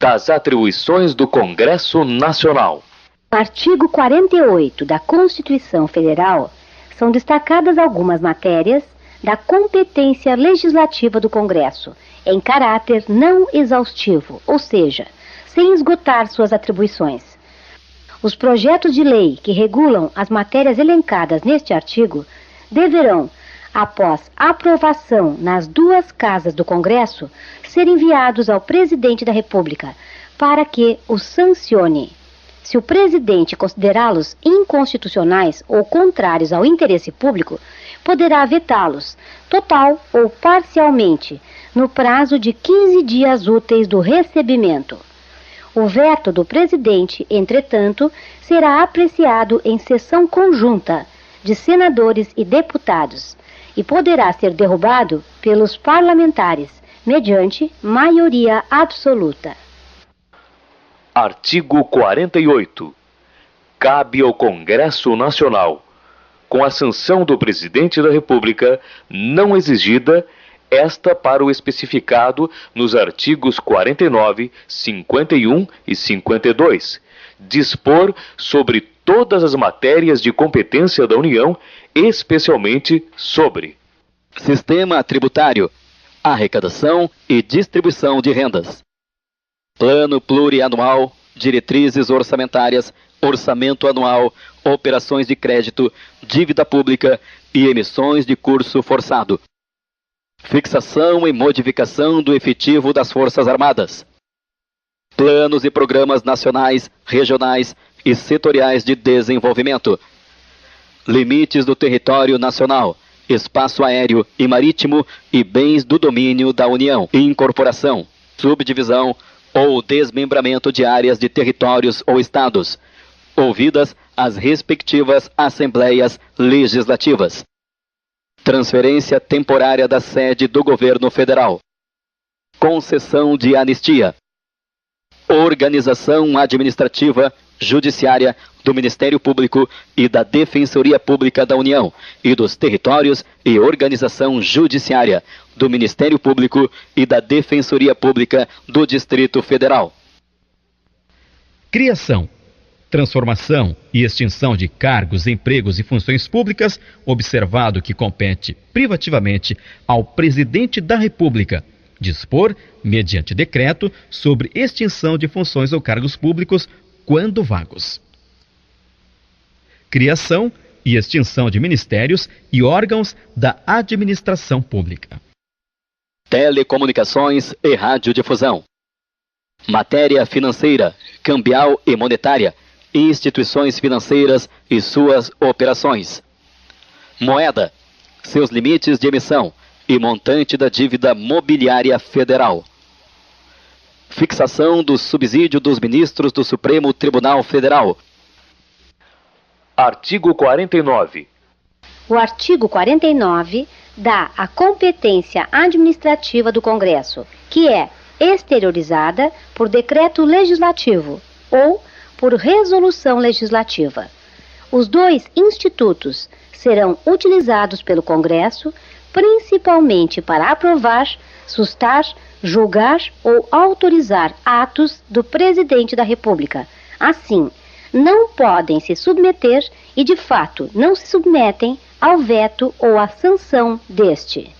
das atribuições do Congresso Nacional. No artigo 48 da Constituição Federal, são destacadas algumas matérias da competência legislativa do Congresso, em caráter não exaustivo, ou seja, sem esgotar suas atribuições. Os projetos de lei que regulam as matérias elencadas neste artigo deverão, após aprovação nas duas casas do Congresso, ser enviados ao Presidente da República para que os sancione. Se o Presidente considerá-los inconstitucionais ou contrários ao interesse público, poderá vetá-los, total ou parcialmente, no prazo de 15 dias úteis do recebimento. O veto do Presidente, entretanto, será apreciado em sessão conjunta de senadores e deputados e poderá ser derrubado pelos parlamentares, mediante maioria absoluta. Artigo 48. Cabe ao Congresso Nacional, com a sanção do Presidente da República, não exigida, esta para o especificado nos artigos 49, 51 e 52, dispor sobre todas as matérias de competência da União, especialmente sobre sistema tributário, arrecadação e distribuição de rendas, plano plurianual, diretrizes orçamentárias, orçamento anual, operações de crédito, dívida pública e emissões de curso forçado, fixação e modificação do efetivo das Forças Armadas, planos e programas nacionais, regionais e setoriais de desenvolvimento, limites do território nacional, espaço aéreo e marítimo e bens do domínio da União, incorporação, subdivisão ou desmembramento de áreas de territórios ou estados, ouvidas as respectivas assembleias legislativas. Transferência temporária da sede do governo federal. Concessão de anistia. Organização administrativa, judiciária do Ministério Público e da Defensoria Pública da União e dos Territórios e organização judiciária do Ministério Público e da Defensoria Pública do Distrito Federal. Criação, transformação e extinção de cargos, empregos e funções públicas, observado que compete privativamente ao Presidente da República dispor, mediante decreto, sobre extinção de funções ou cargos públicos quando vagos. Criação e extinção de ministérios e órgãos da administração pública. Telecomunicações e radiodifusão. Matéria financeira, cambial e monetária, instituições financeiras e suas operações. Moeda, seus limites de emissão e montante da dívida mobiliária federal. Fixação do subsídio dos ministros do Supremo Tribunal Federal. Artigo 49. O artigo 49 dá a competência administrativa do Congresso, que é exteriorizada por decreto legislativo ou por resolução legislativa. Os dois institutos serão utilizados pelo Congresso principalmente para aprovar, sustar, julgar ou autorizar atos do Presidente da República. Assim, não podem se submeter e, de fato, não se submetem ao veto ou à sanção deste.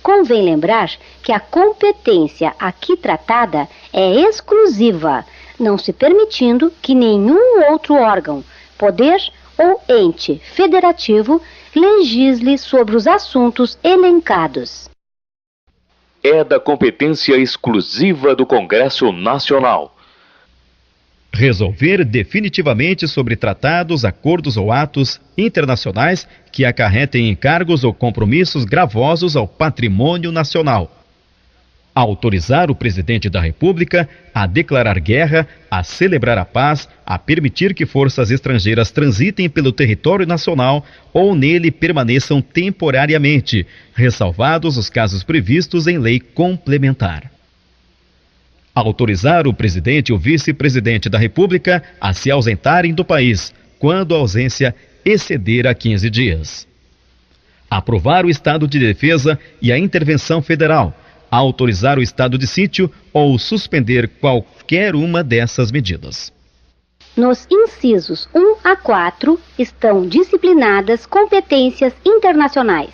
Convém lembrar que a competência aqui tratada é exclusiva, não se permitindo que nenhum outro órgão, poder ou ente federativo legisle sobre os assuntos elencados. É da competência exclusiva do Congresso Nacional. Resolver definitivamente sobre tratados, acordos ou atos internacionais que acarretem encargos ou compromissos gravosos ao patrimônio nacional. Autorizar o Presidente da República a declarar guerra, a celebrar a paz, a permitir que forças estrangeiras transitem pelo território nacional ou nele permaneçam temporariamente, ressalvados os casos previstos em lei complementar. Autorizar o Presidente e o Vice-Presidente da República a se ausentarem do país, quando a ausência exceder a 15 dias. Aprovar o estado de defesa e a intervenção federal, autorizar o estado de sítio ou suspender qualquer uma dessas medidas. Nos incisos 1 a 4 estão disciplinadas competências internacionais.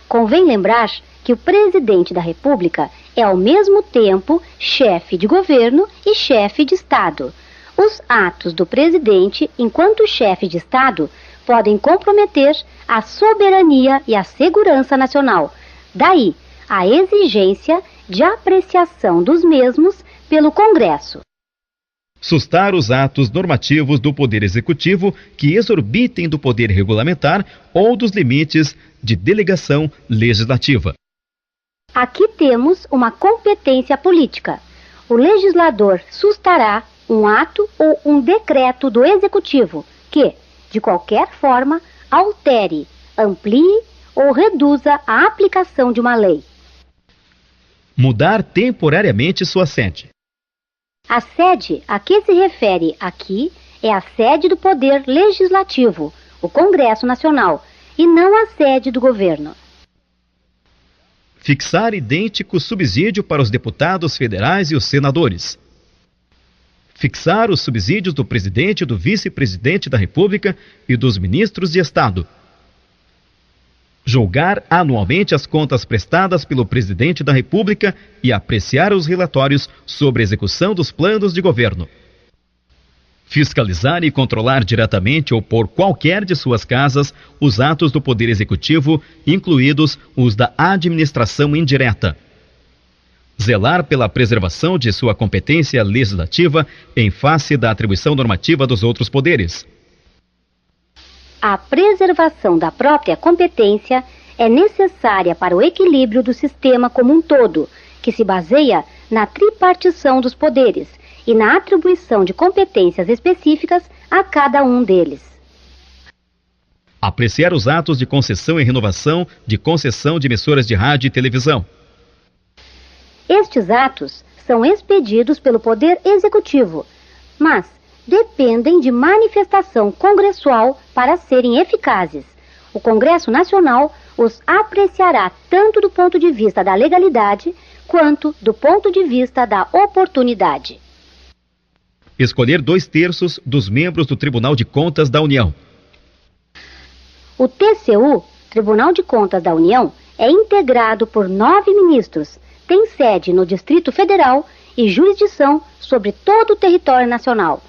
Convém lembrar que o presidente da República é ao mesmo tempo chefe de governo e chefe de Estado. Os atos do presidente, enquanto chefe de Estado, podem comprometer a soberania e a segurança nacional. Daí a exigência de apreciação dos mesmos pelo Congresso. Sustar os atos normativos do Poder Executivo que exorbitem do poder regulamentar ou dos limites de delegação legislativa. Aqui temos uma competência política. O legislador sustará um ato ou um decreto do Executivo que, de qualquer forma, altere, amplie ou reduza a aplicação de uma lei. Mudar temporariamente sua sede. A sede a que se refere aqui é a sede do Poder Legislativo, o Congresso Nacional, e não a sede do governo. Fixar idêntico subsídio para os deputados federais e os senadores. Fixar os subsídios do presidente e do vice-presidente da República e dos ministros de Estado. Julgar anualmente as contas prestadas pelo presidente da República e apreciar os relatórios sobre a execução dos planos de governo. Fiscalizar e controlar diretamente ou por qualquer de suas casas os atos do Poder Executivo, incluídos os da administração indireta. Zelar pela preservação de sua competência legislativa em face da atribuição normativa dos outros poderes. A preservação da própria competência é necessária para o equilíbrio do sistema como um todo, que se baseia na tripartição dos poderes e na atribuição de competências específicas a cada um deles. Apreciar os atos de concessão e renovação de concessão de emissoras de rádio e televisão. Estes atos são expedidos pelo Poder Executivo, mas dependem de manifestação congressual para serem eficazes. O Congresso Nacional os apreciará tanto do ponto de vista da legalidade quanto do ponto de vista da oportunidade. Escolher 2/3 dos membros do Tribunal de Contas da União. O TCU, Tribunal de Contas da União, é integrado por 9 ministros, tem sede no Distrito Federal e jurisdição sobre todo o território nacional.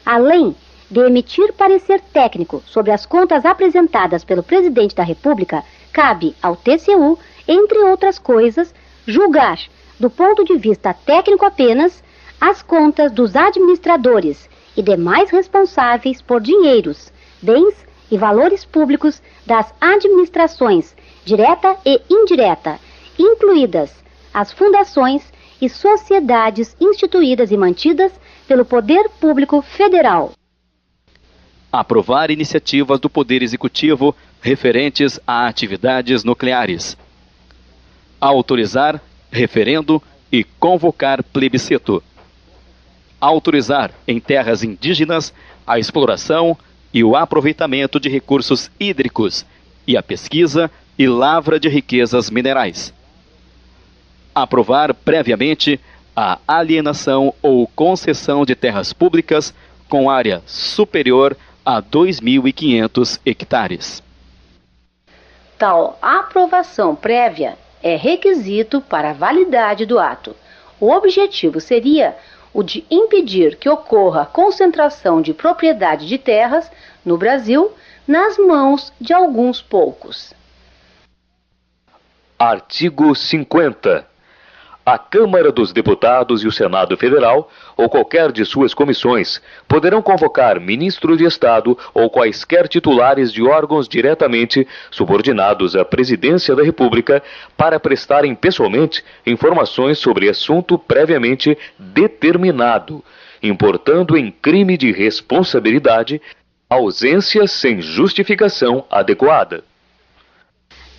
Além de emitir parecer técnico sobre as contas apresentadas pelo Presidente da República, cabe ao TCU, entre outras coisas, julgar, do ponto de vista técnico apenas, as contas dos administradores e demais responsáveis por dinheiros, bens e valores públicos das administrações, direta e indireta, incluídas as fundações e sociedades instituídas e mantidas pelo Poder Público Federal. Aprovar iniciativas do Poder Executivo referentes a atividades nucleares. Autorizar referendo e convocar plebiscito. Autorizar em terras indígenas a exploração e o aproveitamento de recursos hídricos e a pesquisa e lavra de riquezas minerais. Aprovar previamente a alienação ou concessão de terras públicas com área superior a 2.500 hectares. Tal aprovação prévia é requisito para a validade do ato. O objetivo seria o de impedir que ocorra concentração de propriedade de terras no Brasil nas mãos de alguns poucos. Artigo 50. A Câmara dos Deputados e o Senado Federal, ou qualquer de suas comissões, poderão convocar ministro de Estado ou quaisquer titulares de órgãos diretamente subordinados à Presidência da República para prestarem pessoalmente informações sobre assunto previamente determinado, importando em crime de responsabilidade ausência sem justificação adequada.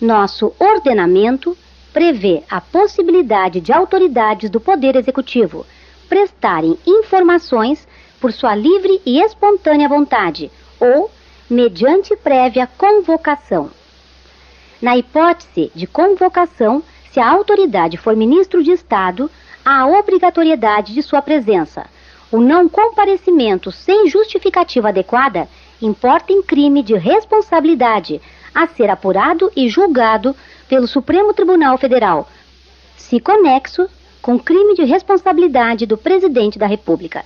Nosso ordenamento prevê a possibilidade de autoridades do Poder Executivo prestarem informações por sua livre e espontânea vontade ou mediante prévia convocação. Na hipótese de convocação, Se a autoridade for ministro de Estado, há a obrigatoriedade de sua presença. O não comparecimento sem justificativa adequada importa em crime de responsabilidade a ser apurado e julgado pelo Supremo Tribunal Federal, se conexo com crime de responsabilidade do Presidente da República.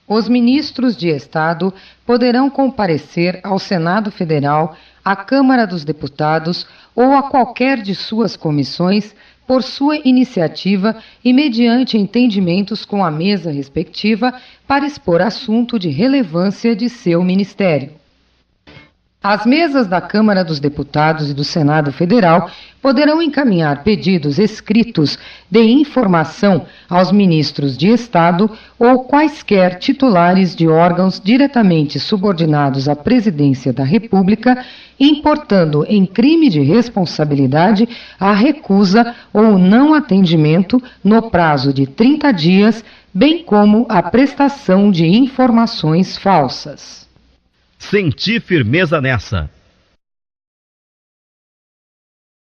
Os ministros de Estado poderão comparecer ao Senado Federal, à Câmara dos Deputados ou a qualquer de suas comissões por sua iniciativa e mediante entendimentos com a mesa respectiva para expor assunto de relevância de seu ministério. As mesas da Câmara dos Deputados e do Senado Federal poderão encaminhar pedidos escritos de informação aos ministros de Estado ou quaisquer titulares de órgãos diretamente subordinados à Presidência da República, importando em crime de responsabilidade a recusa ou não atendimento no prazo de 30 dias, bem como a prestação de informações falsas. Senti firmeza nessa.